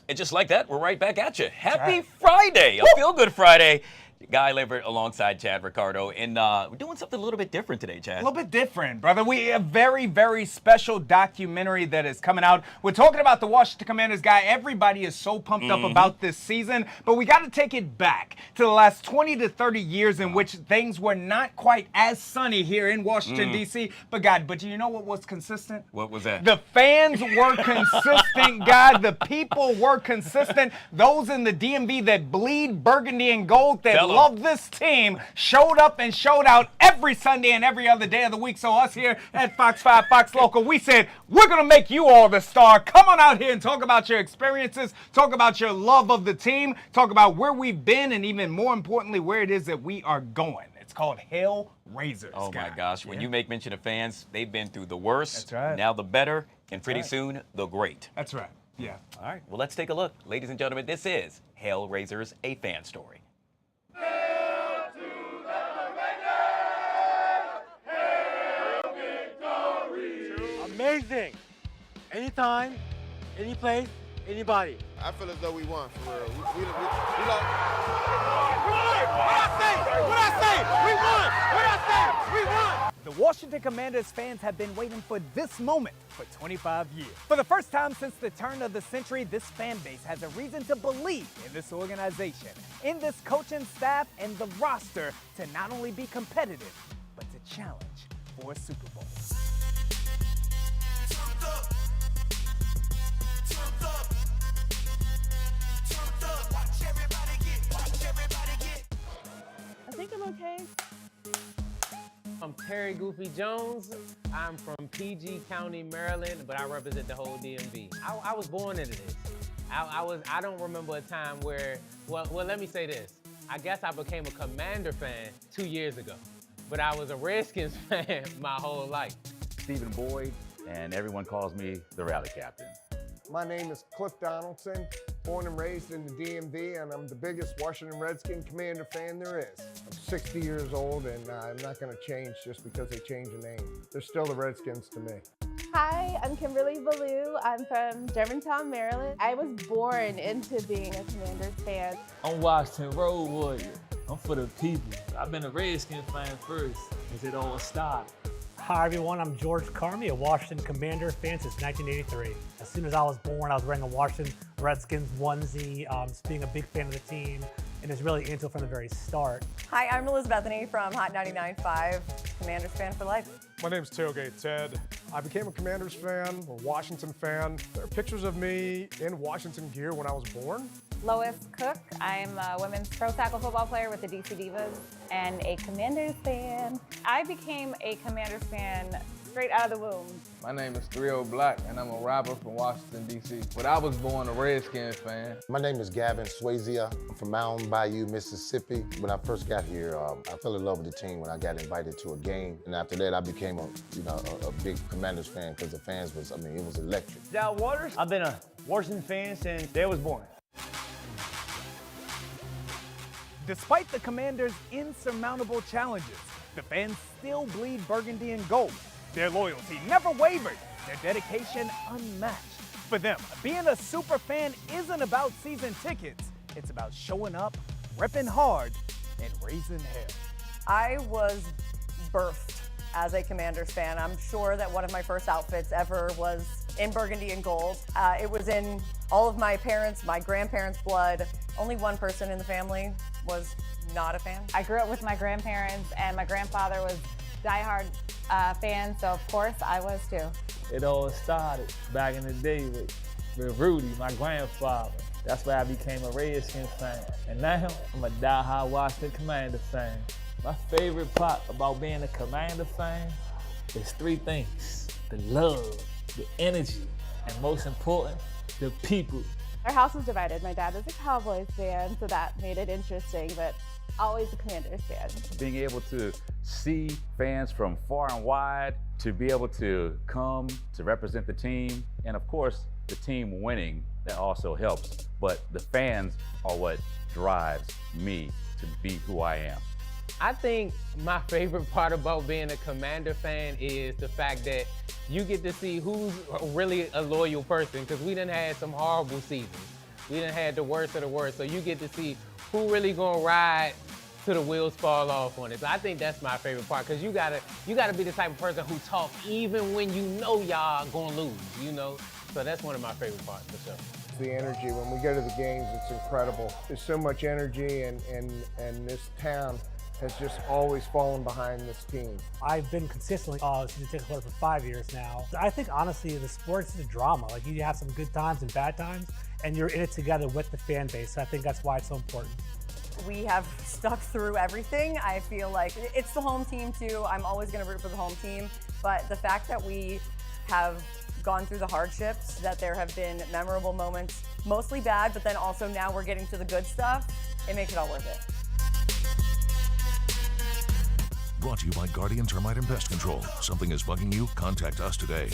And just like that, we're right back at you. Happy Friday, a feel-good Friday. Guy Lambert alongside Chad Ricardo, and we're doing something a little bit different today, Chad. A little bit different, brother. We have a very, very special documentary that is coming out. We're talking about the Washington Commanders, guy. Everybody is so pumped up about this season, but we got to take it back to the last 20 to 30 years in which things were not quite as sunny here in Washington, D.C. But you know what was consistent? What was that? The fans were consistent, God. The people were consistent. Those in the DMV that bleed burgundy and gold, that love this team, showed up and showed out every Sunday and every other day of the week. So us here at Fox 5, Fox Local, we said, we're going to make you all the star. Come on out here and talk about your experiences, talk about your love of the team, talk about where we've been, and even more importantly, where it is that we are going. It's called Hellraisers. Oh, my gosh. When you make mention of fans, they've been through the worst, That's right. now the better, and pretty soon, the great. That's right. Yeah. All right, well, let's take a look. Ladies and gentlemen, this is Hellraisers, a fan story. Amazing. Anytime, any place, anybody. I feel as though we won, for real. We lost. We won! The Washington Commanders fans have been waiting for this moment for 25 years. For the first time since the turn of the century, this fan base has a reason to believe in this organization, in this coaching staff, and the roster to not only be competitive, but to challenge for a Super Bowl. I think I'm okay. I'm Terry Goofy Jones. I'm from PG County, Maryland, but I represent the whole DMV. I was born into this. I don't remember a time where, well, let me say this. I guess I became a Commander fan 2 years ago, but I was a Redskins fan my whole life. Stephen Boyd, and everyone calls me the rally captain. My name is Cliff Donaldson, born and raised in the DMV, and I'm the biggest Washington Redskin Commander fan there is. I'm 60 years old, and I'm not going to change just because they changed the name. They're still the Redskins to me. Hi, I'm Kimberly Ballou. I'm from Germantown, Maryland. I was born into being a Commanders fan. I'm Washington Road Warrior. I'm for the people. I've been a Redskins fan first, as it all started. Hi everyone, I'm George Carmi, a Washington Commander fan since 1983. As soon as I was born, I was wearing a Washington Redskins onesie, just being a big fan of the team, and it's really into it from the very start. Hi, I'm Elizabeth Bethany from Hot 99.5, Commanders fan for life. My name's Tailgate Ted. I became a Commanders fan, a Washington fan. There are pictures of me in Washington gear when I was born. Lois Cook. I'm a women's pro tackle football player with the DC Divas and a Commanders fan. I became a Commanders fan straight out of the womb. My name is 3 Black, and I'm a rapper from Washington, D.C. But I was born a Redskins fan. My name is Gavin Swayzia. I'm from Mountain Bayou, Mississippi. When I first got here, I fell in love with the team when I got invited to a game. And after that, I became a big Commanders fan because the fans was, it was electric. Dow Waters. I've been a Washington fan since day I was born. Despite the Commanders' insurmountable challenges, the fans still bleed burgundy and gold. Their loyalty never wavered, their dedication unmatched. For them, being a super fan isn't about season tickets. It's about showing up, repping hard, and raising hell. I was birthed as a Commanders fan. I'm sure that one of my first outfits ever was in burgundy and gold. It was in all of my parents', my grandparents' blood. Only one person in the family was not a fan. I grew up with my grandparents, and my grandfather was diehard fan, so of course I was too. It all started back in the day with Rudy, my grandfather. That's why I became a Redskins fan. And now I'm a diehard Washington Commander fan. My favorite part about being a Commander fan is three things: the love, the energy, and most important, the people. Our house was divided. My dad was a Cowboys fan, so that made it interesting, but always a Commanders fan. Being able to see fans from far and wide, to be able to come to represent the team, and of course, the team winning, that also helps. But the fans are what drives me to be who I am. I think my favorite part about being a Commander fan is the fact that you get to see who's really a loyal person, because we done had some horrible seasons. We done had the worst of the worst, so you get to see who really gonna ride till the wheels fall off on it. So I think that's my favorite part, because you gotta be the type of person who talk even when you know y'all gonna lose, you know? So that's one of my favorite parts for sure. The energy, when we go to the games, it's incredible. There's so much energy, and this town has just always fallen behind this team. I've been consistently season ticket holder for 5 years now. I think honestly the sports is a drama. Like you have some good times and bad times, and you're in it together with the fan base. So I think that's why it's so important. We have stuck through everything. I feel like it's the home team too. I'm always gonna root for the home team, but the fact that we have gone through the hardships, that there have been memorable moments, mostly bad, but then also now we're getting to the good stuff, it makes it all worth it. Brought to you by Guardian Termite and Pest Control. Something is bugging you? Contact us today.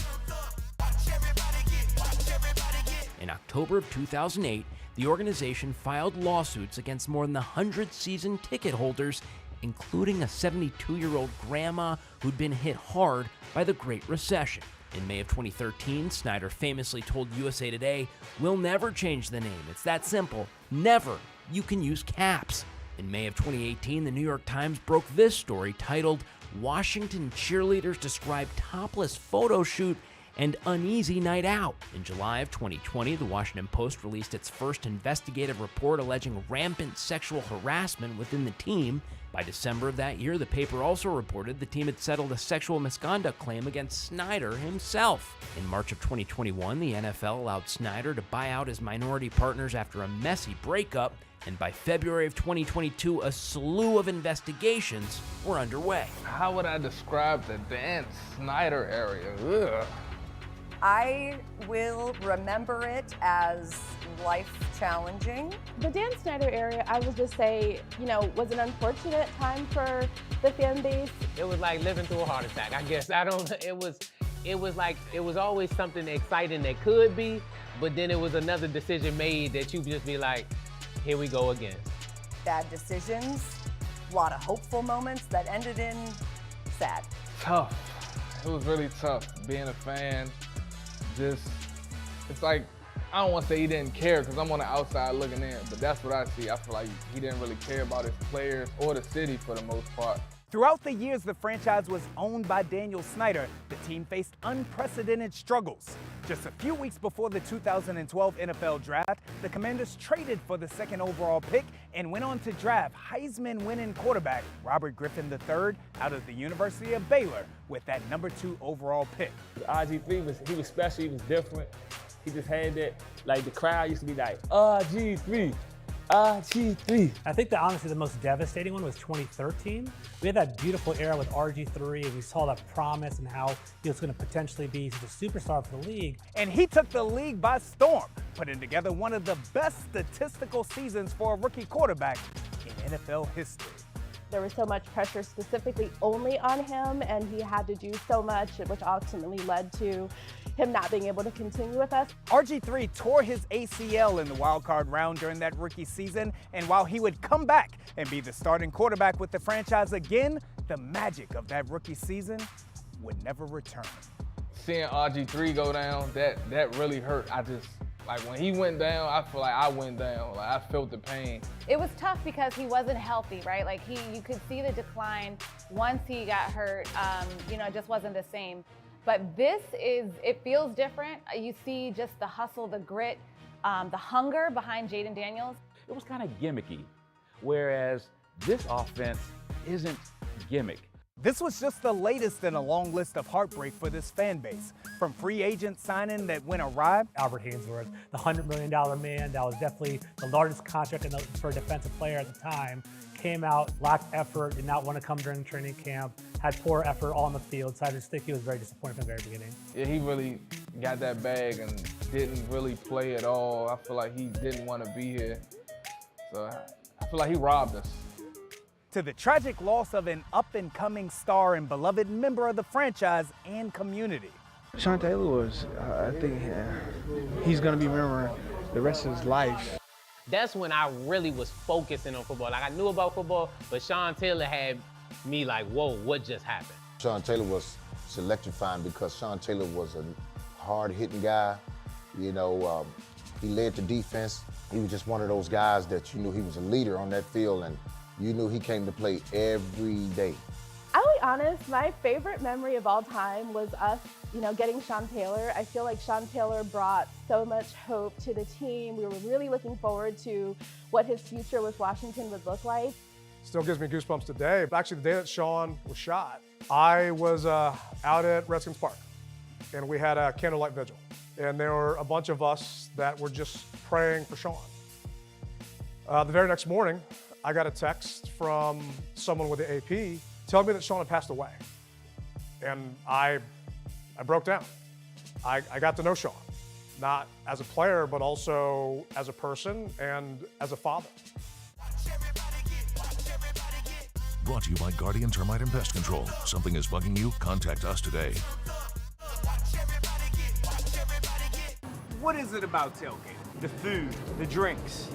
In October of 2008, the organization filed lawsuits against more than 100 season ticket holders, including a 72-year-old grandma who'd been hit hard by the Great Recession. In May of 2013, Snyder famously told USA Today, "We'll never change the name. It's that simple. Never. You can use caps." In May of 2018, the New York Times broke this story titled, "Washington Cheerleaders Describe Topless Photo Shoot and Uneasy Night Out." In July of 2020, the Washington Post released its first investigative report alleging rampant sexual harassment within the team. By December of that year, the paper also reported the team had settled a sexual misconduct claim against Snyder himself. In March of 2021, the NFL allowed Snyder to buy out his minority partners after a messy breakup, and by February of 2022, a slew of investigations were underway. How would I describe the Dan Snyder area? Ugh. I will remember it as life challenging. The Dan Snyder area, I would just say, was an unfortunate time for the fan base. It was like living through a heart attack, I guess. It was always something exciting that could be, but then it was another decision made that you'd just be like, here we go again. Bad decisions, a lot of hopeful moments that ended in sad. Tough. It was really tough being a fan. It's like, I don't want to say he didn't care because I'm on the outside looking in, but that's what I see. I feel like he didn't really care about his players or the city for the most part. Throughout the years the franchise was owned by Daniel Snyder, the team faced unprecedented struggles. Just a few weeks before the 2012 NFL Draft, the Commanders traded for the second overall pick and went on to draft Heisman-winning quarterback Robert Griffin III out of the University of Baylor with that #2 overall pick. RG3 he was special, he was different. He just had that, like the crowd used to be like, RG3. RG3. I think that honestly the most devastating one was 2013. We had that beautiful era with RG3, and we saw that promise and how he was going to potentially be the superstar for the league. And he took the league by storm, putting together one of the best statistical seasons for a rookie quarterback in NFL history. There was so much pressure specifically only on him, and he had to do so much, which ultimately led to him not being able to continue with us. RG3 tore his ACL in the wildcard round during that rookie season, and while he would come back and be the starting quarterback with the franchise again, the magic of that rookie season would never return. Seeing RG3 go down, that really hurt. Like when he went down, I feel like I went down. Like I felt the pain. It was tough because he wasn't healthy, right? Like you could see the decline once he got hurt. It just wasn't the same. But it feels different. You see just the hustle, the grit, the hunger behind Jaden Daniels. It was kind of gimmicky, whereas this offense isn't gimmick. This was just the latest in a long list of heartbreak for this fan base. From free agent signing that went awry. Albert Hainsworth, the $100 million man, that was definitely the largest contract for a defensive player at the time, came out, lacked effort, did not want to come during training camp, had poor effort all on the field, so I just think he was very disappointed from the very beginning. Yeah, he really got that bag and didn't really play at all. I feel like he didn't want to be here. So I feel like he robbed us. To the tragic loss of an up-and-coming star and beloved member of the franchise and community. Sean Taylor was, I think he's going to be remembered the rest of his life. That's when I really was focusing on football. Like I knew about football, but Sean Taylor had me like, whoa, what just happened? Sean Taylor was electrifying because Sean Taylor was a hard-hitting guy. He led the defense. He was just one of those guys that you knew he was a leader on that field, and you knew he came to play every day. I'll be honest, my favorite memory of all time was us, getting Sean Taylor. I feel like Sean Taylor brought so much hope to the team. We were really looking forward to what his future with Washington would look like. Still gives me goosebumps today. Actually, the day that Sean was shot, I was out at Redskins Park, and we had a candlelight vigil. And there were a bunch of us that were just praying for Sean. The very next morning, I got a text from someone with the AP telling me that Sean had passed away. And I broke down. I got to know Sean, not as a player, but also as a person and as a father. Brought to you by Guardian Termite and Pest Control. Something is bugging you? Contact us today. What is it about tailgating? The food, the drinks,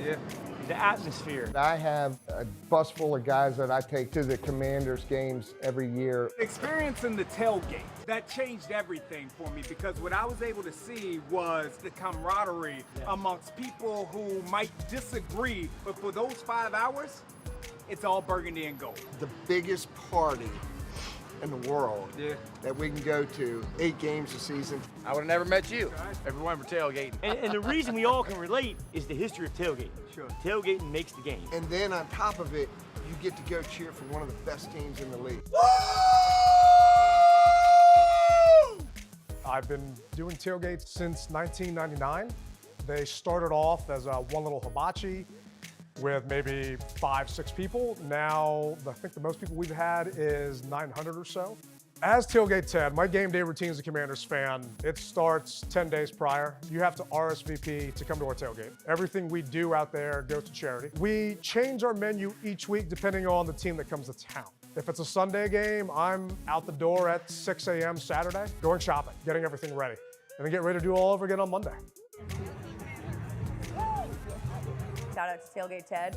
the atmosphere. I have a bus full of guys that I take to the Commanders games every year. Experiencing the tailgate, that changed everything for me because what I was able to see was the camaraderie amongst people who might disagree, but for those 5 hours, it's all Burgundy and Gold. The biggest party in the world that we can go to, 8 games a season. I would have never met you if it weren't for tailgating. And the reason we all can relate is the history of tailgating. Sure. Tailgating makes the game. And then on top of it, you get to go cheer for one of the best teams in the league. I've been doing tailgates since 1999. They started off as one little hibachi with maybe 5-6 people. Now, I think the most people we've had is 900 or so. As Tailgate Ted, my game day routine as a Commanders fan, it starts 10 days prior. You have to RSVP to come to our tailgate. Everything we do out there goes to charity. We change our menu each week depending on the team that comes to town. If it's a Sunday game, I'm out the door at 6 a.m. Saturday, going shopping, getting everything ready, and then get ready to do it all over again on Monday. Shout out to Tailgate Ted.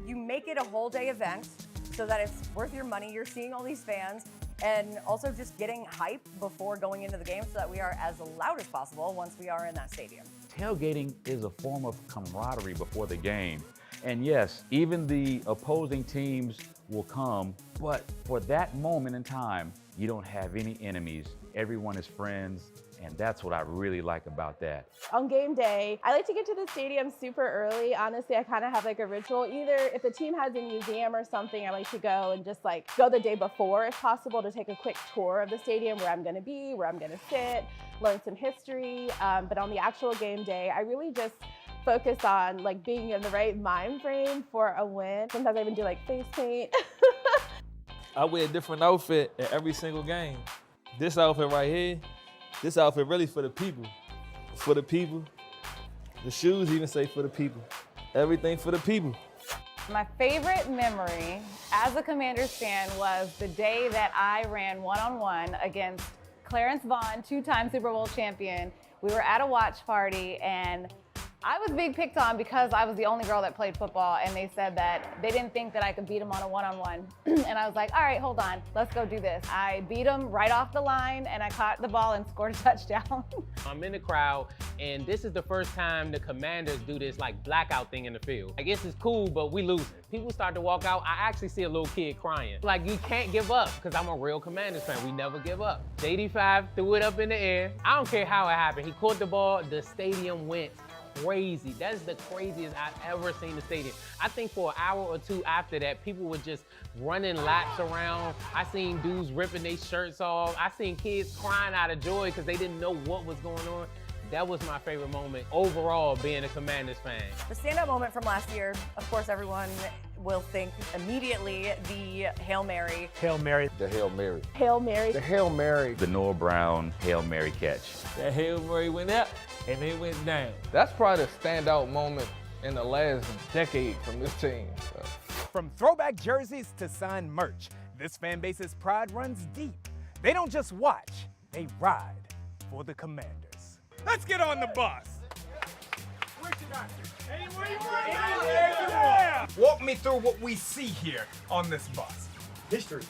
You make it a whole day event so that it's worth your money. You're seeing all these fans and also just getting hype before going into the game so that we are as loud as possible once we are in that stadium. Tailgating is a form of camaraderie before the game. And yes, even the opposing teams will come, but for that moment in time, you don't have any enemies. Everyone is friends. And that's what I really like about that. On game day, I like to get to the stadium super early. Honestly, I kind of have like a ritual. Either if the team has a museum or something, I like to go and just like go the day before if possible to take a quick tour of the stadium, where I'm gonna be, where I'm gonna sit, learn some history. But on the actual game day, I really just focus on like being in the right mind frame for a win. Sometimes I even do like face paint. I wear a different outfit at every single game. This outfit right here, this outfit really for the people. For the people. The shoes even say for the people. Everything for the people. My favorite memory as a Commanders fan was the day that I ran one-on-one against Clarence Vaughn, 2-time Super Bowl champion. We were at a watch party and I was being picked on because I was the only girl that played football, and they said that they didn't think that I could beat him on a one-on-one. And I was like, all right, hold on, let's go do this. I beat him right off the line, and I caught the ball and scored a touchdown. I'm in the crowd, and this is the first time the Commanders do this like blackout thing in the field. I guess it's cool, but we losing. People start to walk out. I actually see a little kid crying. Like, you can't give up, because I'm a real Commanders fan. We never give up. 85 threw it up in the air. I don't care how it happened. He caught the ball, the stadium went crazy. That is the craziest I've ever seen the stadium. I think for an hour or two after that, people were just running laps around. I seen dudes ripping their shirts off. I seen kids crying out of joy because they didn't know what was going on. That was my favorite moment overall, being a Commanders fan. The standout moment from last year, of course, everyone will think immediately the Hail Mary. Hail Mary. The Hail Mary. Hail Mary. The Hail Mary. The Noah Brown Hail Mary catch. That Hail Mary went up and it went down. That's probably the standout moment in the last decade from this team. From throwback jerseys to signed merch, this fan base's pride runs deep. They don't just watch, they ride for the Commanders. Let's get on the bus. Anywhere you want. Walk me through what we see here on this bus. History.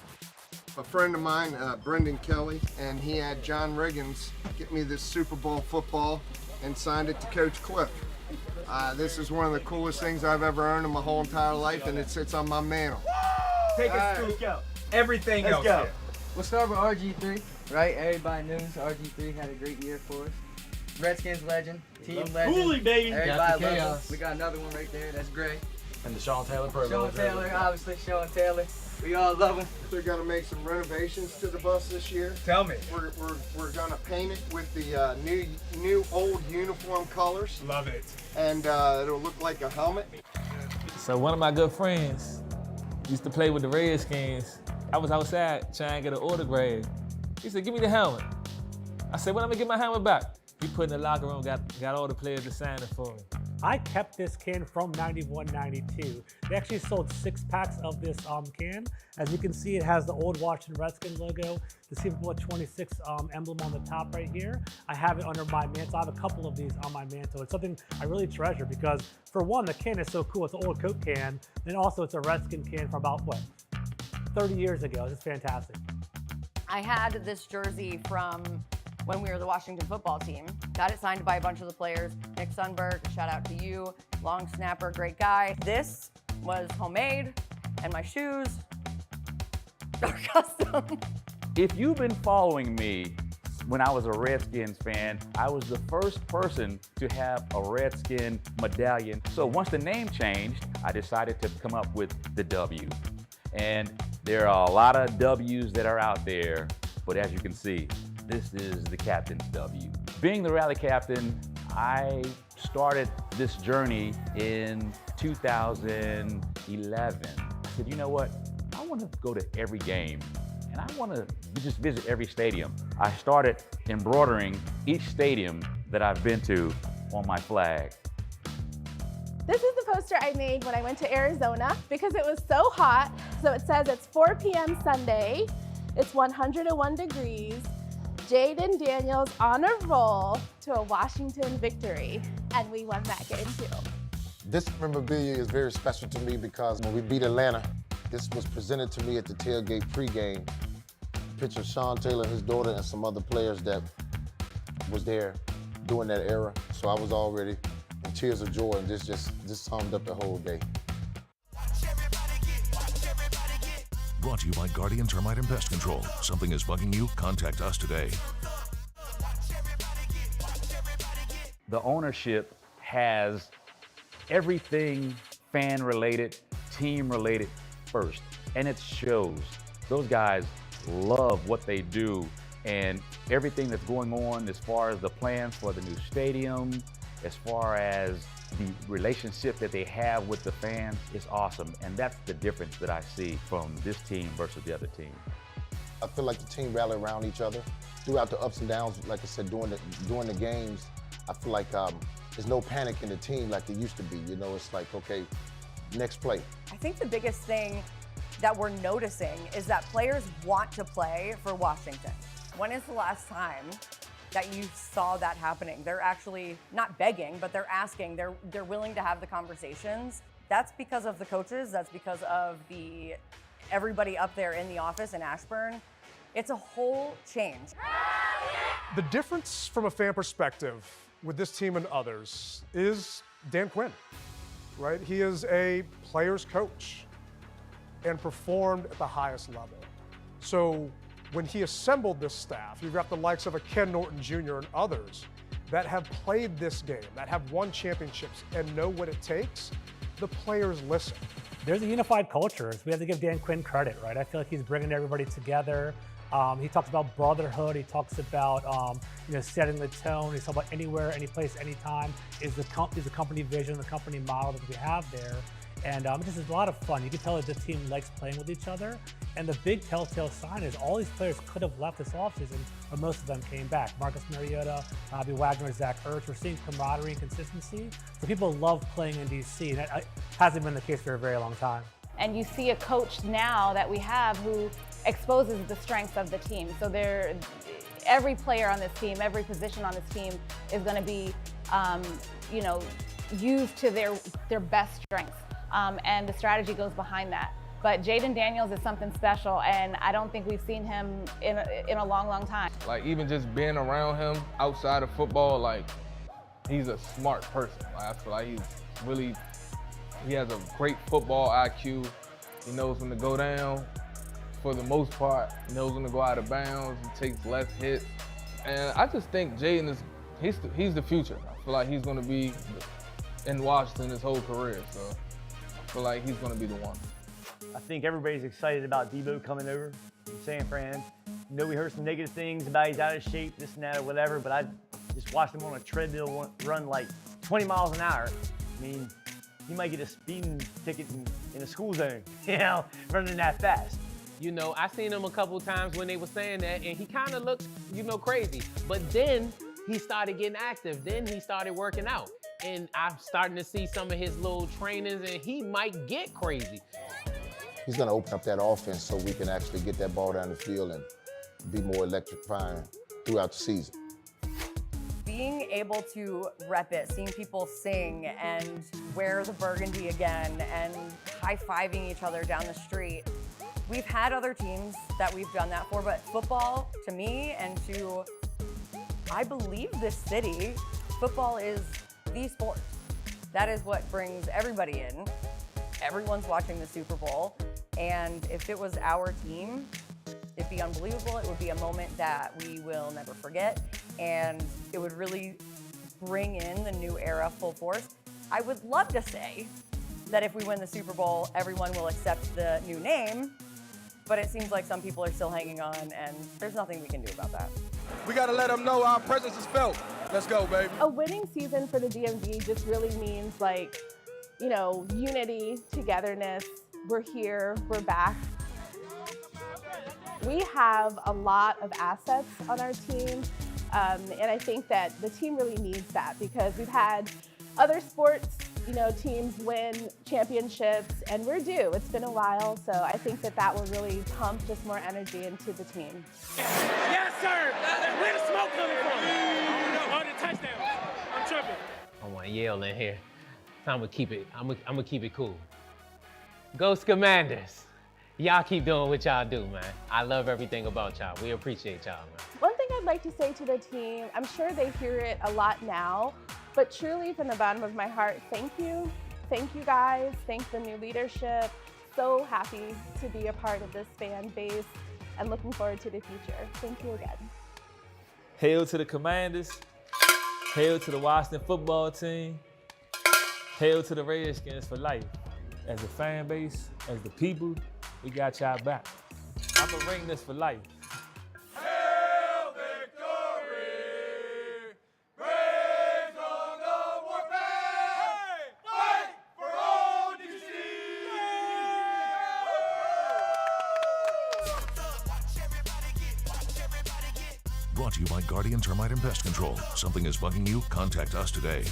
A friend of mine, Brendan Kelly, and he had John Riggins get me this Super Bowl football and signed it to Coach Cliff. This is one of the coolest things I've ever earned in my whole entire life, and it sits on my mantle. Take us through. Go. Everything Let's else go. here. We'll start with RG3, right? Everybody knows RG3 had a great year for us. Redskins legend, team legend. Cooley, baby. Everybody loves him. We got another one right there. That's Gray. And the Sean Taylor program. Sean Taylor, obviously Sean Taylor. We all love him. They're gonna make some renovations to the bus this year. Tell me. We're gonna paint it with the new old uniform colors. Love it. And it'll look like a helmet. So one of my good friends used to play with the Redskins. I was outside trying to get an autograph. He said, "Give me the helmet." I said, "When am I gonna get my helmet back?" He put in the locker room, got all the players to sign it for me. I kept this can from 91, 92. They actually sold 6 packs of this can. As you can see, it has the old Washington Redskins logo, the Super Bowl 26 emblem on the top right here. I have it under my mantle. I have a couple of these on my mantle. It's something I really treasure because, for one, the can is so cool. It's an old Coke can, and also it's a Redskin can from about, 30 years ago. It's fantastic. I had this jersey from when we were the Washington football team. Got it signed by a bunch of the players. Nick Sundberg, shout out to you. Long snapper, great guy. This was homemade, and my shoes are custom. If you've been following me when I was a Redskins fan, I was the first person to have a Redskin medallion. So once the name changed, I decided to come up with the W. And there are a lot of W's that are out there, but as you can see, this is the captain's W. Being the rally captain, I started this journey in 2011. I said, you know what? I want to go to every game, and I want to just visit every stadium. I started embroidering each stadium that I've been to on my flag. This is the poster I made when I went to Arizona because it was so hot. So it says it's 4 p.m. Sunday. It's 101 degrees. Jaden Daniels on a roll to a Washington victory. And we won that game too. This memorabilia is very special to me because when we beat Atlanta, this was presented to me at the tailgate pregame. Picture of Sean Taylor, his daughter, and some other players that was there during that era. So I was already in tears of joy, and this summed up the whole day. Brought to you by Guardian Termite and Pest Control. Something is bugging you? Contact us today. The ownership has everything fan-related, team-related first, and it shows. Those guys love what they do, and everything that's going on as far as the plans for the new stadium, as far as the relationship that they have with the fans is awesome, and that's the difference that I see from this team versus the other team. I feel like the team rallied around each other throughout the ups and downs. Like I said, during the games, I feel like there's no panic in the team like there used to be. You know, it's like, okay, next play. I think the biggest thing that we're noticing is that players want to play for Washington. When is the last time that you saw that happening? They're actually not begging, but they're asking, they're willing to have the conversations. That's because of the coaches, that's because of everybody up there in the office in Ashburn. It's a whole change. The difference from a fan perspective with this team and others is Dan Quinn, right? He is a player's coach and performed at the highest level. So when he assembled this staff, you've got the likes of a Ken Norton Jr. and others that have played this game, that have won championships and know what it takes. The players listen. There's a unified culture. So we have to give Dan Quinn credit, right? I feel like he's bringing everybody together. He talks about brotherhood. He talks about setting the tone. He's talking about anywhere, any place, anytime is the company vision, the company model that we have there. And this is a lot of fun. You can tell that the team likes playing with each other. And the big telltale sign is all these players could have left this offseason, but most of them came back. Marcus Mariota, Bobby Wagner, Zach Ertz. We're seeing camaraderie and consistency. So people love playing in DC, and that hasn't been the case for a very long time. And you see a coach now that we have who exposes the strengths of the team. So every player on this team, every position on this team is going to be, used to their best strengths. And the strategy goes behind that. But Jaden Daniels is something special, and I don't think we've seen him in a long, long time. Like, even just being around him outside of football, like, he's a smart person. I feel like he has a great football IQ. He knows when to go down. For the most part, he knows when to go out of bounds. He takes less hits. And I just think Jaden he's the future. I feel like he's going to be in Washington his whole career. So I feel like he's going to be the one. I think everybody's excited about Debo coming over from San Fran. You know, we heard some negative things about he's out of shape, this and that, or whatever, but I just watched him on a treadmill run like 20 miles an hour. I mean, he might get a speeding ticket in a school zone, you know, running that fast. You know, I seen him a couple times when they were saying that, and he kind of looked, you know, crazy. But then he started getting active. Then he started working out. And I'm starting to see some of his little trainings, and he might get crazy. He's going to open up that offense so we can actually get that ball down the field and be more electrifying throughout the season. Being able to rep it, seeing people sing and wear the burgundy again and high-fiving each other down the street. We've had other teams that we've done that for, but football, to me and to, I believe, this city, football is the sport. That is what brings everybody in. Everyone's watching the Super Bowl, and if it was our team, it'd be unbelievable. It would be a moment that we will never forget, and it would really bring in the new era full force. I would love to say that if we win the Super Bowl, everyone will accept the new name, but it seems like some people are still hanging on, and there's nothing we can do about that. We got to let them know our presence is felt. Let's go, baby. A winning season for the DMV just really means, like, you know, unity, togetherness. We're here, we're back. We have a lot of assets on our team, and I think that the team really needs that because we've had other sports, you know, teams win championships, and we're due. It's been a while, so I think that that will really pump just more energy into the team. Yes, sir. Where the smoke coming from? I don't know. All the touchdowns. I'm tripping. I want to yell in here. So I'm gonna keep it cool. Ghost Commanders, y'all keep doing what y'all do, man. I love everything about y'all. We appreciate y'all, man. One thing I'd like to say to the team, I'm sure they hear it a lot now, but truly from the bottom of my heart, thank you. Thank you guys. Thank the new leadership. So happy to be a part of this fan base and looking forward to the future. Thank you again. Hail to the Commanders. Hail to the Washington football team. Hail to the Redskins for life. As a fan base, as the people, we got y'all back. I'ma ring this for life. Hail victory! Praise on the warpath! Fight for ODC! Brought to you by Guardian Termite and Pest Control. Something is bugging you? Contact us today.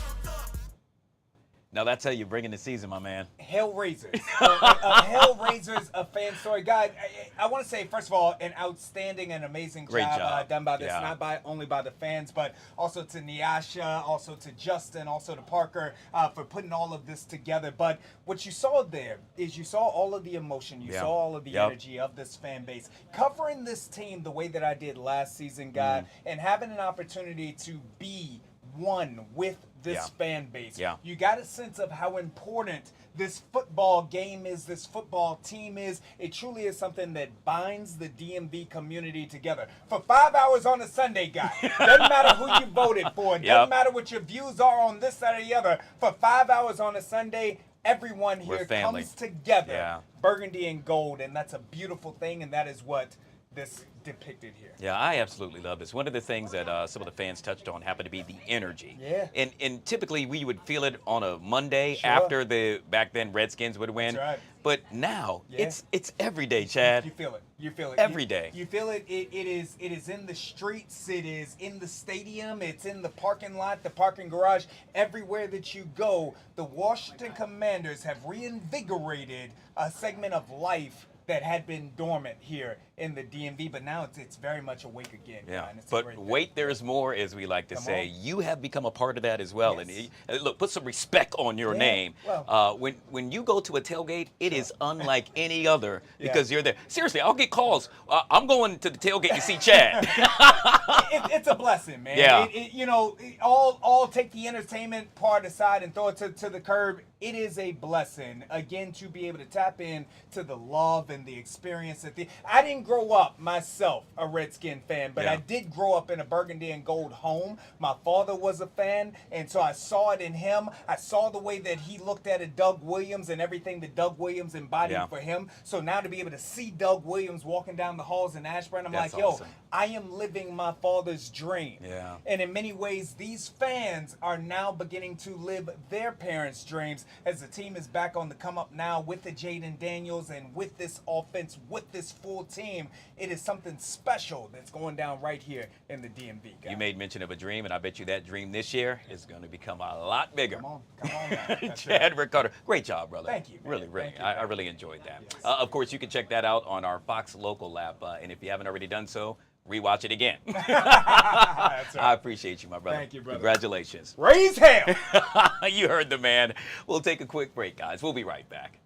Now that's how you bring in the season, my man. Hellraisers. Hellraisers, a fan story. God, I want to say, first of all, an outstanding and amazing job done by this, not only by the fans, but also to Nyasha, also to Justin, also to Parker for putting all of this together. But what you saw there is you saw all of the emotion, you saw all of the energy of this fan base. Covering this team the way that I did last season, God, and having an opportunity to be one with this fan base. You got a sense of how important this football game is, this football team is. It truly is something that binds the DMV community together. For 5 hours on a Sunday, guy, doesn't matter who you voted for, doesn't matter what your views are on this side or the other. For 5 hours on a Sunday, everyone here comes together. Burgundy and gold, and that's a beautiful thing, and that is what this depicted here. Yeah, I absolutely love this. One of the things that some of the fans touched on happened to be the energy. Yeah. And typically we would feel it on a Monday after the back then Redskins would win. That's right. But now it's every day, Chad. You feel it. You feel it. Every day. You feel it. It is in the streets. It is in the stadium. It's in the parking lot, the parking garage. Everywhere that you go, the Washington Commanders have reinvigorated a segment of life that had been dormant here in the DMV, but now it's very much awake again. Yeah, and it's a but great wait, there's more, as we like to Come say. on. You have become a part of that as well. Yes. And look, put some respect on your Yeah, name. well. When you go to a tailgate, it is unlike any other Yeah. because you're there. Seriously, I'll get calls. I'm going to the tailgate to see Chad. It's a blessing, man. Yeah. All take the entertainment part aside and throw it to the curb. It is a blessing, again, to be able to tap in to the love and the experience. I didn't grow up myself a Redskin fan, but Yeah. I did grow up in a Burgundy and Gold home. My father was a fan, and so I saw it in him. I saw the way that he looked at it, Doug Williams, and everything that Doug Williams embodied Yeah. for him. So now to be able to see Doug Williams walking down the halls in Ashburn, I'm That's like, yo, awesome. I am living my father's dream. Yeah. And in many ways, these fans are now beginning to live their parents' dreams as the team is back on the come up now with the Jaden Daniels and with this offense, with this full team. It is something special that's going down right here in the DMV, guys. You made mention of a dream, and I bet you that dream this year is going to become a lot bigger. Come on now. That's Chad Ricardo, great job, brother. Thank you, man. Really, really. Thank you, I really enjoyed that. Of course, you can check that out on our Fox Local app, and if you haven't already done so, rewatch it again. I appreciate you, my brother. Thank you, brother. Congratulations. Raise hell! You heard the man. We'll take a quick break, guys. We'll be right back.